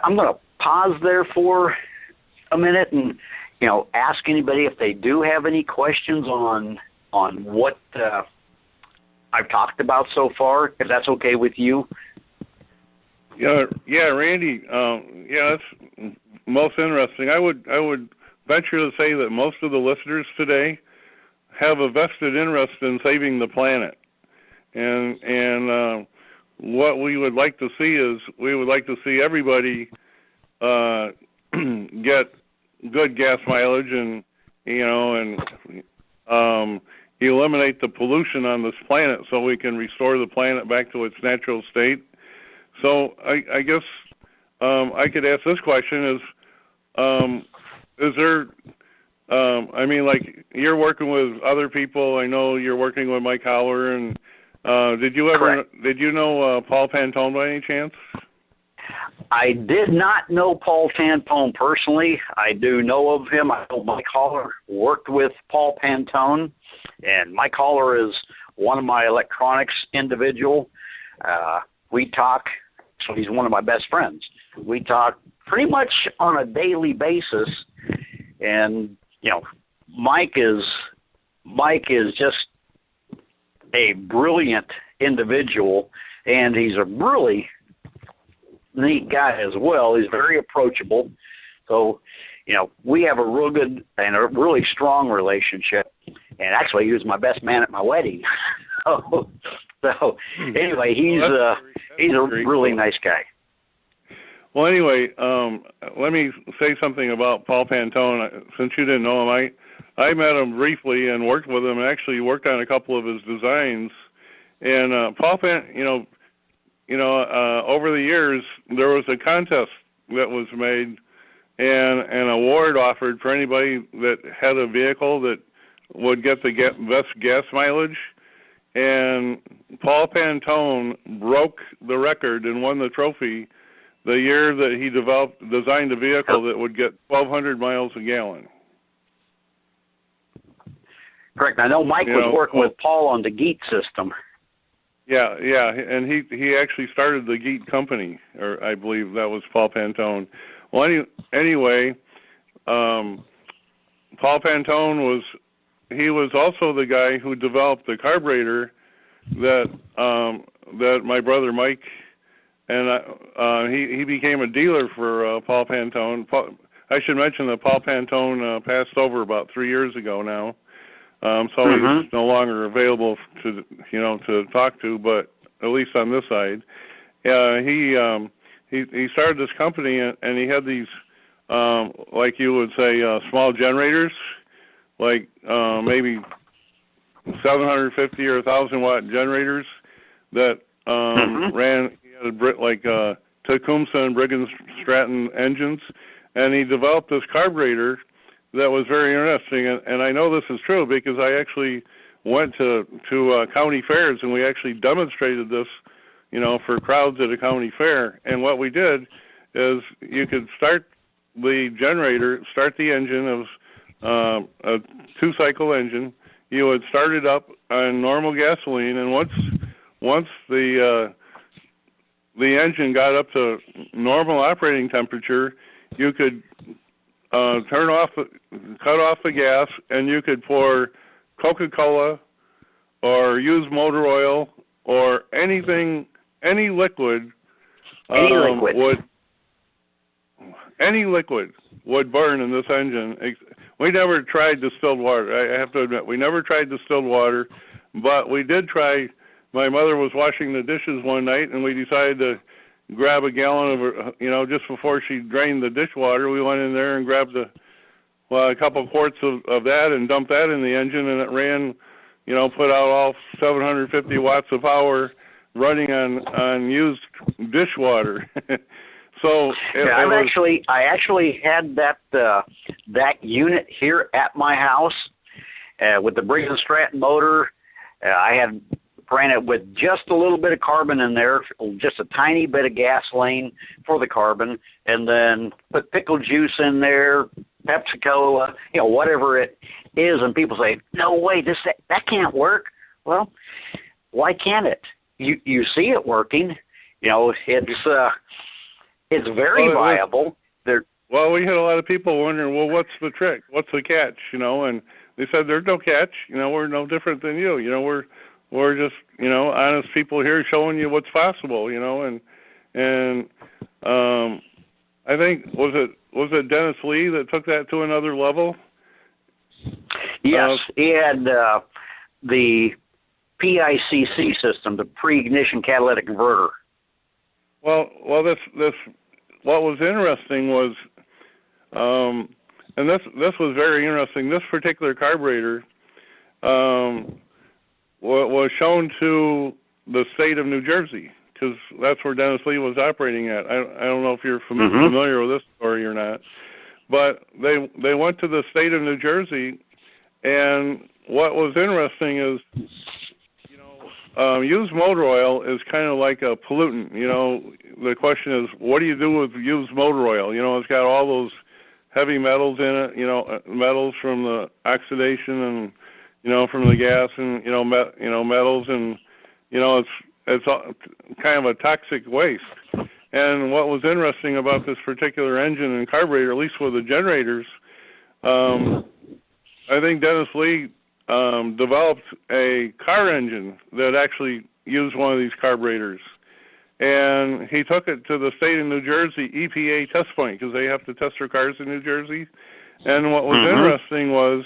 I'm going to pause there for a minute and, ask anybody if they do have any questions on what I've talked about so far, if that's okay with you. Yeah, Randy. That's most interesting. I would venture to say that most of the listeners today have a vested interest in saving the planet, and what we would like to see is everybody get good gas mileage and eliminate the pollution on this planet so we can restore the planet back to its natural state. So I guess I could ask this question: is there? Like you're working with other people. I know you're working with Mike Howler, and did you know Paul Pantone by any chance? I did not know Paul Pantone personally. I do know of him. I know Mike Howler worked with Paul Pantone, and Mike Howler is one of my electronics individual. We talk, so he's one of my best friends. We talk pretty much on a daily basis, and Mike is just a brilliant individual, and he's a really neat guy as well. He's very approachable. So, we have a real good and a really strong relationship. And actually, he was my best man at my wedding. so anyway, he's a really nice guy. Well, anyway, let me say something about Paul Pantone. Since you didn't know him, I met him briefly and worked with him, and actually worked on a couple of his designs. And Paul Pantone, over the years, there was a contest that was made and an award offered for anybody that had a vehicle that would get the best gas mileage. And Paul Pantone broke the record and won the trophy the year that he designed a vehicle that would get 1,200 miles a gallon. Correct. I know Mike was working with Paul on the GEAT system. Yeah, and he actually started the GEAT company, or I believe that was Paul Pantone. Well, anyway, Paul Pantone was also the guy who developed the carburetor that my brother Mike and he became a dealer for Paul Pantone. I should mention that Paul Pantone passed over about 3 years ago now. So he's no longer available to talk to, but at least on this side, he started this company and he had these like you would say small generators, like maybe 750 or 1,000 watt generators that ran. He had like Tecumseh and Briggs & Stratton engines, and he developed this carburetor that was very interesting, and I know this is true because I actually went to county fairs and we actually demonstrated this, for crowds at a county fair. And what we did is you could start the generator, start the engine of a 2-cycle engine. You would start it up on normal gasoline, and once the engine got up to normal operating temperature, you could cut off the gas, and you could pour Coca-Cola or use motor oil or anything, any liquid. Any liquid would burn in this engine. We never tried distilled water. I have to admit, we never tried distilled water, but we did try. My mother was washing the dishes one night, and we decided to grab a gallon of, just before she drained the dishwater, we went in there and grabbed a couple of quarts of that and dumped that in the engine, and it ran, put out all 750 watts of power running on used dishwater. So I actually had that unit here at my house with the Briggs & Stratton motor. I ran it with just a little bit of carbon in there, just a tiny bit of gasoline for the carbon, and then put pickle juice in there, Pepsi Cola, whatever it is. And people say, "No way, that can't work." Well, why can't it? You see it working. It's It's very viable. Well, we had a lot of people wondering, well, what's the trick? What's the catch? And they said, there's no catch. We're no different than you. We're just, honest people here showing you what's possible. And I think was it Dennis Lee that took that to another level? Yes, he had the PICC system, the pre-ignition catalytic converter. Well, this what was interesting was, and this was very interesting. This particular carburetor was shown to the state of New Jersey, because that's where Dennis Lee was operating at. I don't know if you're familiar with this story or not, but they went to the state of New Jersey, and what was interesting is, used motor oil is kind of like a pollutant. The question is, what do you do with used motor oil? It's got all those heavy metals in it, metals from the oxidation and, from the gas and, metals, and, it's kind of a toxic waste. And what was interesting about this particular engine and carburetor, at least with the generators, I think Dennis Lee developed a car engine that actually used one of these carburetors. And he took it to the state of New Jersey EPA test point, because they have to test their cars in New Jersey. And what was interesting was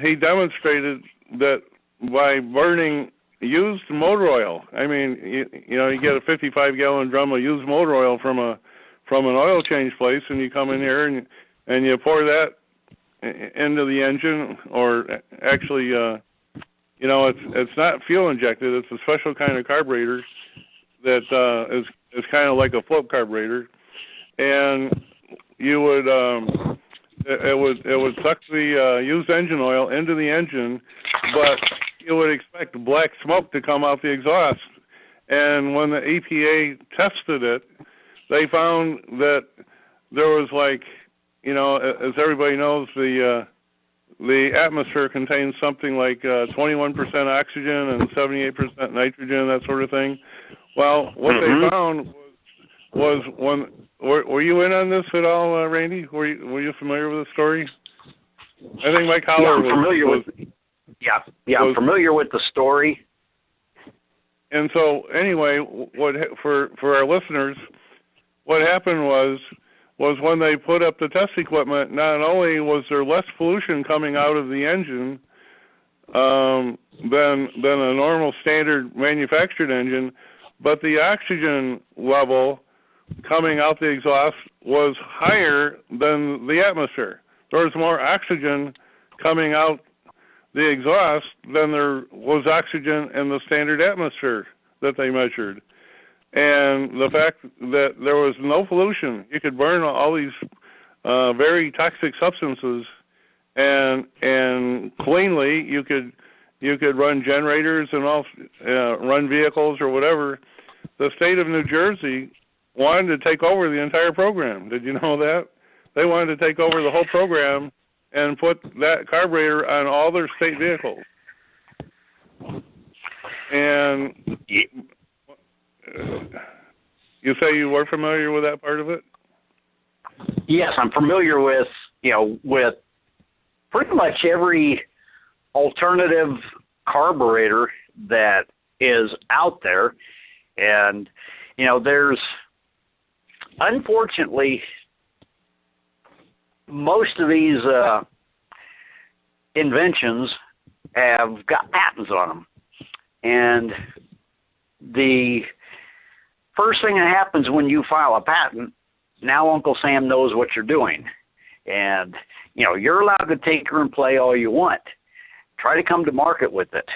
he demonstrated that by burning used motor oil, I mean, you get a 55-gallon drum of used motor oil from an oil change place, and you come in here and you pour that into the engine, or actually, it's not fuel injected. It's a special kind of carburetor that is kind of like a float carburetor, and you would it would suck the used engine oil into the engine, but you would expect black smoke to come out the exhaust. And when the EPA tested it, they found that there was, like, as everybody knows, the atmosphere contains something like 21% oxygen and 78% nitrogen, that sort of thing. Well, what they found was when were you in on this at all, Randy? Were you familiar with the story? I think Mike Holler I'm familiar with. I'm familiar with the story. And so, anyway, for our listeners, what happened was when they put up the test equipment, not only was there less pollution coming out of the engine than a normal standard manufactured engine, but the oxygen level coming out the exhaust was higher than the atmosphere. There was more oxygen coming out the exhaust than there was oxygen in the standard atmosphere that they measured. And the fact that there was no pollution, you could burn all these very toxic substances, and cleanly you could run generators and all, run vehicles or whatever. The state of New Jersey wanted to take over the entire program. Did you know that? They wanted to take over the whole program and put that carburetor on all their state vehicles. And you say you were familiar with that part of it? Yes, I'm familiar with, with pretty much every alternative carburetor that is out there. And, there's, unfortunately, most of these inventions have got patents on them. And the first thing that happens when you file a patent, now Uncle Sam knows what you're doing. And, you're allowed to tinker and play all you want. Try to come to market with it,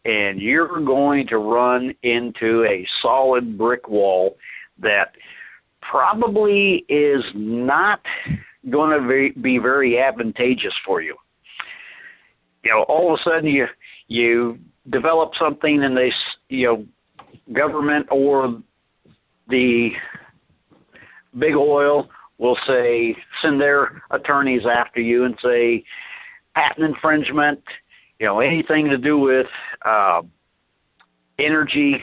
and you're going to run into a solid brick wall that probably is not going to be very advantageous for you. All of a sudden you develop something, and they, government or the big oil will say, send their attorneys after you and say, patent infringement, anything to do with energy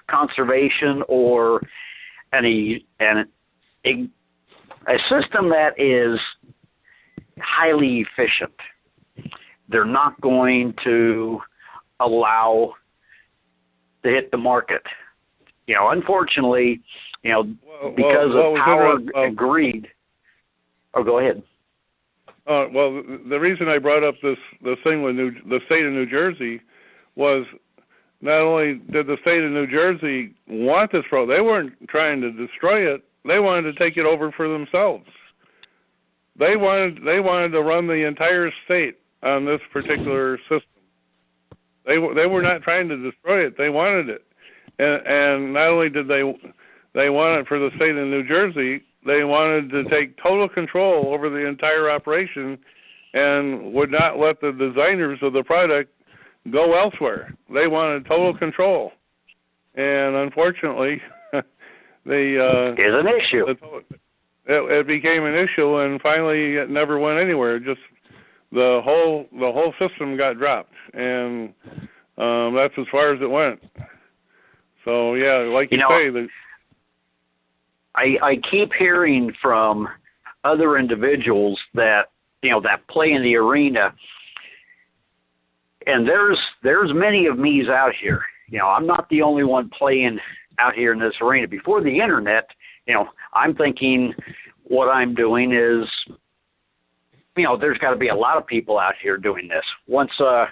conservation or an a system that is highly efficient, they're not going to allow to and hit the market. Unfortunately, because of power and greed. Oh, go ahead. Well, the reason I brought up the thing with the state of New Jersey was not only did the state of New Jersey want this product, they weren't trying to destroy it. They wanted to take it over for themselves. They wanted to run the entire state on this particular system. They were not trying to destroy it. They wanted it, and not only did they want it for the state of New Jersey, they wanted to take total control over the entire operation, and would not let the designers of the product go elsewhere. They wanted total control, and unfortunately, is an issue. It became an issue, and finally, it never went anywhere. Just the whole system got dropped, and that's as far as it went. So yeah, like you say, I keep hearing from other individuals that that play in the arena, and there's many of me's out here. I'm not the only one playing out here in this arena. Before the internet, I'm thinking what I'm doing is, there's got to be a lot of people out here doing this. Once the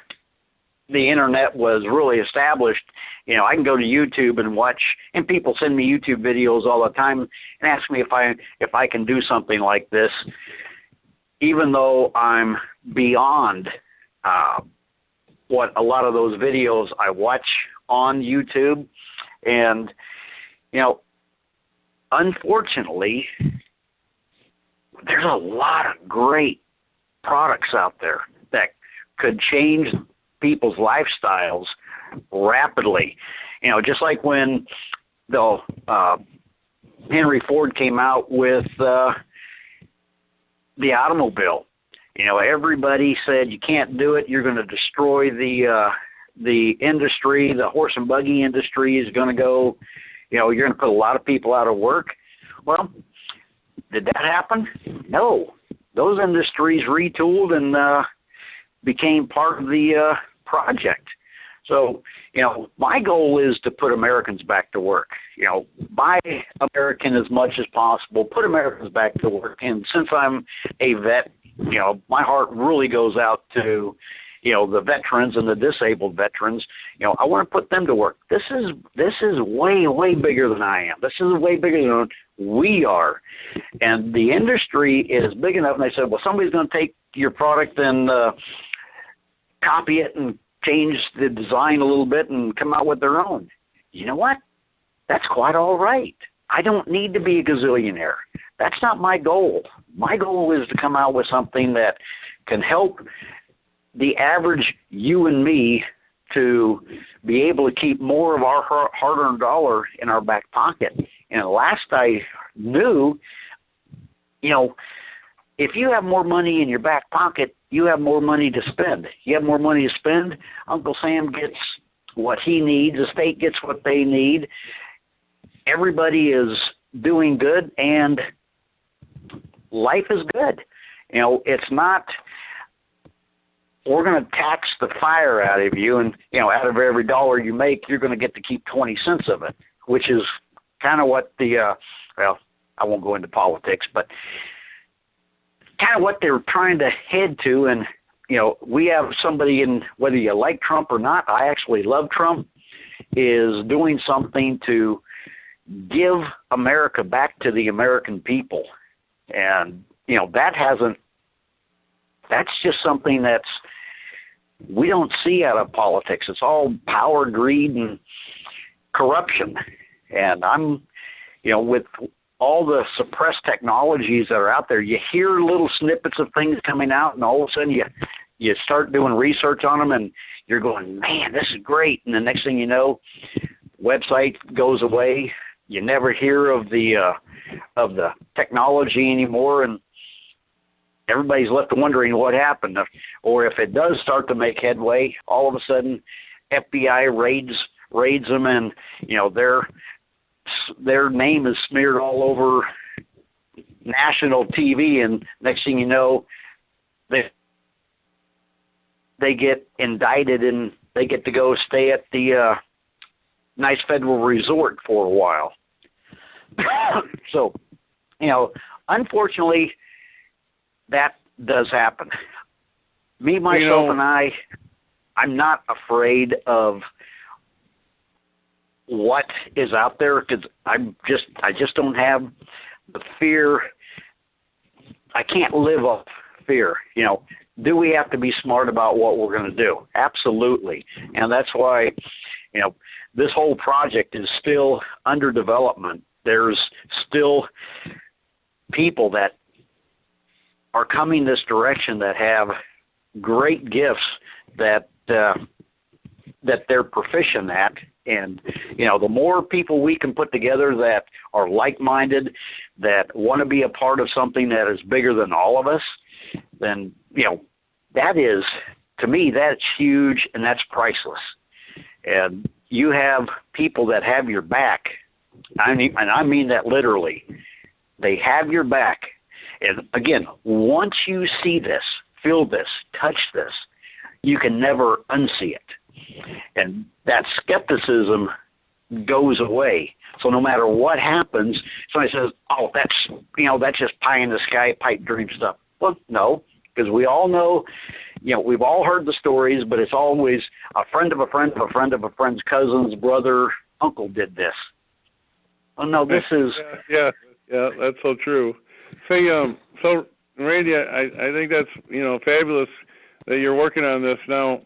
internet was really established, I can go to YouTube and watch, and people send me YouTube videos all the time and ask me if I can do something like this, even though I'm beyond what a lot of those videos I watch on YouTube. And, unfortunately, there's a lot of great products out there that could change people's lifestyles rapidly. Just like when the Henry Ford came out with the automobile. Everybody said you can't do it. You're going to destroy the industry. The horse and buggy industry is going to go. You're going to put a lot of people out of work. Well, did that happen? No. Those industries retooled and became part of the project. So, my goal is to put Americans back to work. Buy American as much as possible, put Americans back to work. And since I'm a vet, my heart really goes out to, the veterans and the disabled veterans. I want to put them to work. This is way, way bigger than I am. This is way bigger than we are. And the industry is big enough, and they said, well, somebody's going to take your product and copy it and change the design a little bit and come out with their own. You know what? That's quite all right. I don't need to be a gazillionaire. That's not my goal. My goal is to come out with something that can help the average you and me to be able to keep more of our hard-earned dollar in our back pocket. And last I knew, if you have more money in your back pocket, you have more money to spend. You have more money to spend, Uncle Sam gets what he needs, the state gets what they need. Everybody is doing good, and life is good. It's not, we're going to tax the fire out of you, and, out of every dollar you make, you're going to get to keep 20 cents of it, which is kind of what I won't go into politics, but kind of what they're trying to head to. And, we have somebody in, whether you like Trump or not, I actually love Trump, is doing something to give America back to the American people. And, that's just something we don't see out of politics. It's all power, greed, and corruption. And I'm, with all the suppressed technologies that are out there, you hear little snippets of things coming out, and all of a sudden you start doing research on them, and you're going, man, this is great. And the next thing you know, website goes away. You never hear of the technology anymore, and everybody's left wondering what happened. Or if it does start to make headway, all of a sudden FBI raids them, and their name is smeared all over national TV, and next thing you know, they get indicted and they get to go stay at the nice federal resort for a while. So, unfortunately, that does happen. Me, myself, and I'm not afraid of what is out there because I just don't have the fear. I can't live off fear. Do we have to be smart about what we're going to do? Absolutely. And that's why, this whole project is still under development. There's still people that are coming this direction that have great gifts that they're proficient at. And, the more people we can put together that are like-minded, that want to be a part of something that is bigger than all of us, then, that is, to me, that's huge and that's priceless. And you have people that have your back, and I mean that literally. They have your back. And again, once you see this, feel this, touch this, you can never unsee it. And that skepticism goes away. So no matter what happens, somebody says, "Oh, that's just pie in the sky, pipe dream stuff." Well, no, because we all know, we've all heard the stories, but it's always a friend of a friend of a friend of a friend's cousin's brother, uncle did this. Oh no, this is yeah, that's so true. Say, so Randy, I think that's fabulous that you're working on this now.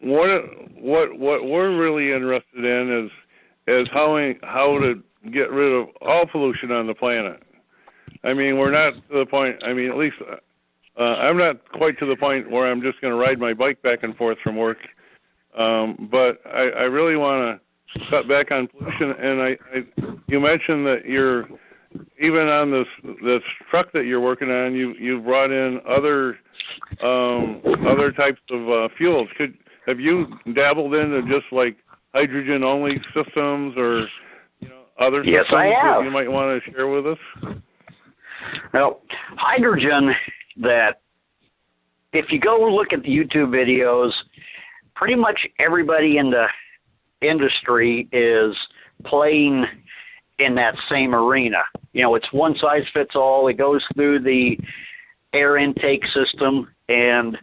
What we're really interested in is how to get rid of all pollution on the planet. I mean, we're not to the point. I mean, at least I'm not quite to the point where I'm just going to ride my bike back and forth from work. But I really want to cut back on pollution. And you mentioned that you're even on this truck that you're working on. You've brought in other types of fuels. Have you dabbled into just like hydrogen only systems or other yes, systems I have. that you might want to share with us? Well, hydrogen, that if you go look at the YouTube videos, pretty much everybody in the industry is playing in that same arena. It's one size fits all. It goes through the air intake system, and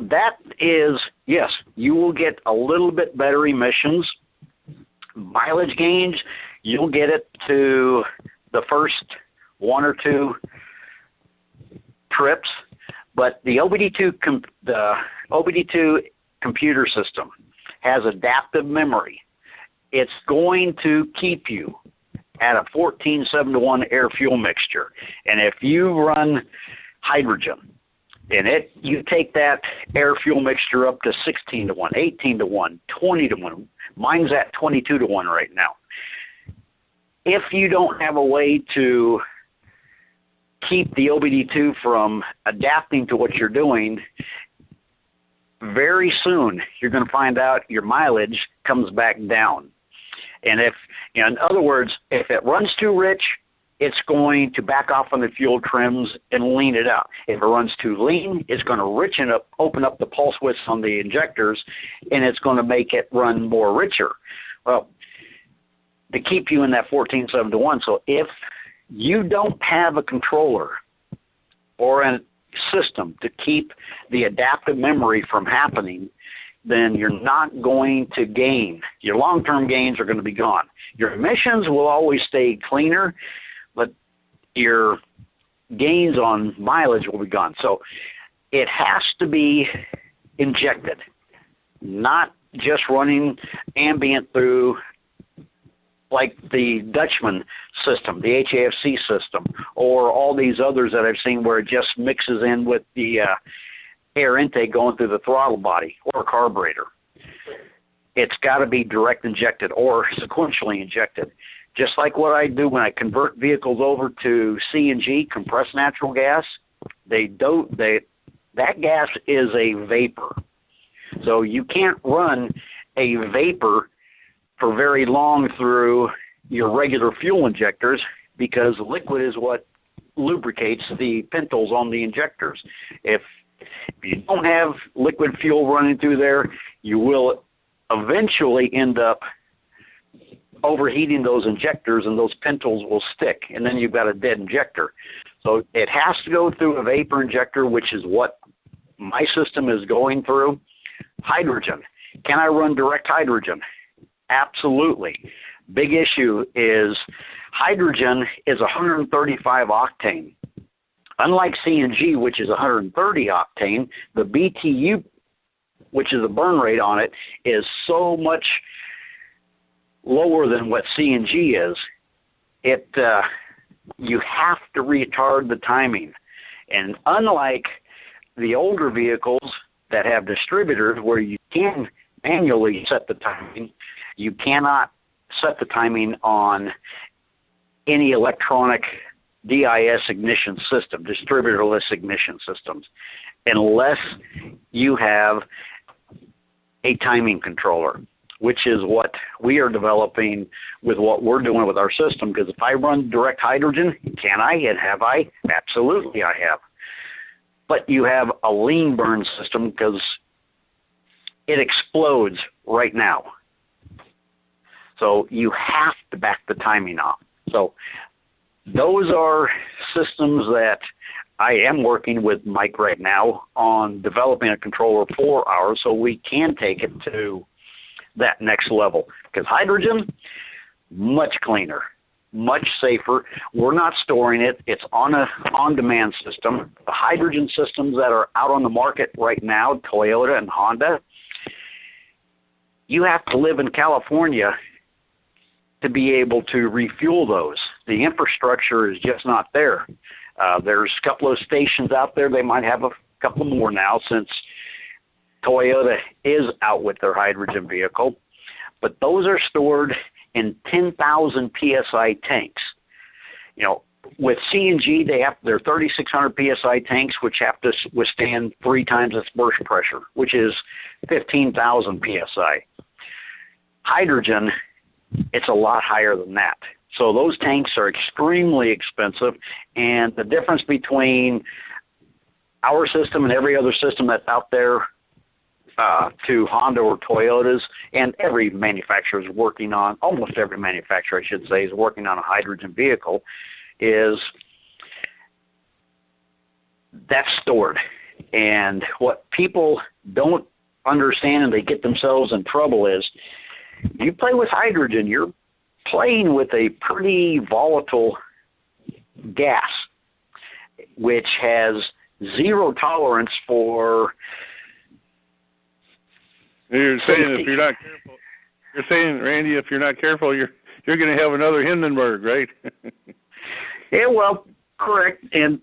that is, yes, you will get a little bit better emissions. Mileage gains, you'll get it to the first one or two trips, but the OBD2 computer system has adaptive memory. It's going to keep you at a 14:7-to-1 air-fuel mixture. And if you run hydrogen, and you take that air-fuel mixture up to 16-to-1, 18-to-1, 20-to-1. Mine's at 22-to-1 right now. If you don't have a way to keep the OBD2 from adapting to what you're doing, very soon you're going to find out your mileage comes back down. And in other words, if it runs too rich, it's going to back off on the fuel trims and lean it out. If it runs too lean, it's going to open up the pulse widths on the injectors, and it's going to make it run more richer. Well, to keep you in that 14:7-to-1. So if you don't have a controller or a system to keep the adaptive memory from happening, then you're not going to gain. Your long-term gains are going to be gone. Your emissions will always stay cleaner, but your gains on mileage will be gone. So it has to be injected, not just running ambient through like the Dutchman system, the HAFC system, or all these others that I've seen where it just mixes in with the air intake going through the throttle body or carburetor. It's got to be direct injected or sequentially injected. Just like what I do when I convert vehicles over to CNG, compressed natural gas, that gas is a vapor. So you can't run a vapor for very long through your regular fuel injectors because liquid is what lubricates the pintoles on the injectors. If you don't have liquid fuel running through there, you will eventually end up overheating those injectors, and those pintoles will stick, and then you've got a dead injector. So it has to go through a vapor injector, which is what my system is going through. Hydrogen. Can I run direct hydrogen? Absolutely. Big issue is hydrogen is 135 octane. Unlike CNG, which is 130 octane, the BTU, which is the burn rate on it, is so much lower than what CNG is. You have to retard the timing. And unlike the older vehicles that have distributors where you can manually set the timing, you cannot set the timing on any electronic DIS ignition system, distributorless ignition systems, unless you have a timing controller, which is what we are developing with what we're doing with our system. Because if I run direct hydrogen, can I and have I? Absolutely I have. But you have a lean burn system because it explodes right now. So you have to back the timing off. So those are systems that I am working with Mike right now on developing a controller for ours so we can take it to that next level. Because hydrogen, much cleaner, much safer. We're not storing it. It's on a on-demand system. The hydrogen systems that are out on the market right now, Toyota and Honda, you have to live in California to be able to refuel those. The infrastructure is just not there. There's a couple of stations out there. They might have a couple more now since Toyota is out with their hydrogen vehicle. But those are stored in 10,000 PSI tanks. You know, with CNG, they have their 3,600 PSI tanks, which have to withstand 3 times its burst pressure, which is 15,000 PSI. Hydrogen, it's a lot higher than that. So those tanks are extremely expensive, and the difference between our system and every other system that's out there to Honda or Toyotas, and every manufacturer is working on, almost every manufacturer, I should say, is working on a hydrogen vehicle, is that's stored. And what people don't understand and they get themselves in trouble is, you play with hydrogen, you're playing with a pretty volatile gas, which has zero tolerance for You're saying safety. if you're not careful, you're saying, Randy, if you're not careful, you're going to have another Hindenburg, right? Yeah, well, correct. And